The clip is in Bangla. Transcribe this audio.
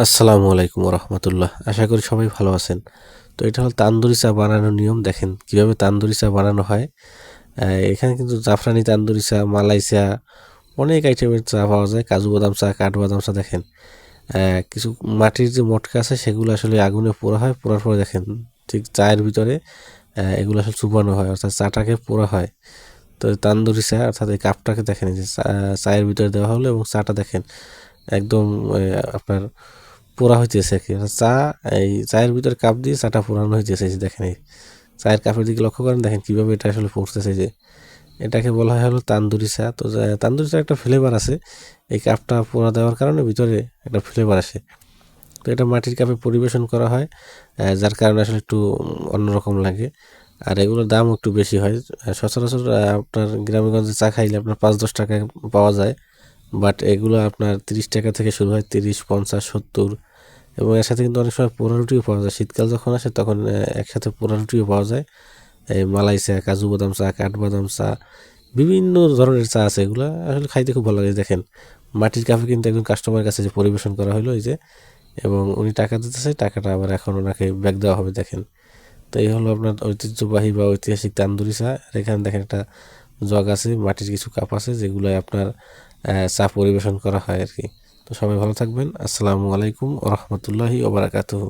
আসসালামু আলাইকুম রহমতুল্লাহ। আশা করি সবাই ভালো আছেন। তো এটা হলো তান্দুরি চা বানানোর নিয়ম। দেখেন কিভাবে তান্দুরি চা বানানো হয়। এখানে কিন্তু জাফরানি তান্দুরি চা, মালাই চা, অনেক আইটেমের চা পাওয়া যায়। কাজু বাদাম চা, কাঠবাদাম চা। দেখেন কিছু মাটির যে মটকা আছে সেগুলো আসলে আগুনে পোড়া হয়। পোড়ার পরে দেখেন ঠিক চায়ের ভিতরে এগুলো আসলে চুবানো হয়, অর্থাৎ চাটাকে পোড়া হয়। তো তান্দুরি চা অর্থাৎ এই কাপটাকে দেখেন, এই যে চায়ের ভিতরে দেওয়া হলো এবং চাটা দেখেন একদম আপনার পোড়া হইতেছে আর কি। অর্থাৎ এই চায়ের ভিতরে কাপ দিয়ে চাটা পোড়ানো হইতেছে। এই যে দেখেন, এই চায়ের কাপের দিকে লক্ষ্য করেন, দেখেন কিভাবে এটা আসলে পড়তেছে। যে এটাকে বলা হয় হলো তান্দুরি চা। তো তান্দুরি চা একটা ফ্লেভার আছে, এই কাপটা পোড়া দেওয়ার কারণে ভিতরে একটা ফ্লেভার আসে। তো এটা মাটির কাপে পরিবেশন করা হয়, যার কারণে আসলে একটু অন্যরকম লাগে। আর এগুলোর দামও একটু বেশি হয়। সচরাচর আপনার গ্রামেগঞ্জে চা খাইলে আপনার 5-10 টাকায় পাওয়া যায়। বাট এগুলো আপনার 30 টাকা থেকে শুরু হয়, 30, 50, 70। এবং এর সাথে কিন্তু অনেক সময় পোড়া রুটিও পাওয়া যায়। শীতকাল যখন আসে তখন একসাথে পোড়া রুটিও পাওয়া যায়। এই মালাই চা, কাজু বাদাম চা, কাঠবাদাম চা, বিভিন্ন ধরনের চা আছে। এগুলো আসলে খাইতে খুব ভালো লাগে। দেখেন মাটির কাপে কিন্তু একজন কাস্টমারের কাছে যে পরিবেশন করা হলো, এই যে, এবং উনি টাকা দিতেছে, টাকাটা আবার এখন ওনাকে ব্যাক দেওয়া হবে। দেখেন, তো এই হলো আপনার ঐতিহ্যবাহী বা ঐতিহাসিক তান্দুরি চা। আর এখানে দেখেন একটা জগ আছে, মাটির কিছু কাপ আছে যেগুলো আপনার চা পরিবেশন করা হয় আর কি। তো সবাই ভালো থাকবেন। আসসালামু আলাইকুম ওয়া রাহমাতুল্লাহি ওয়া বারাকাতুহু।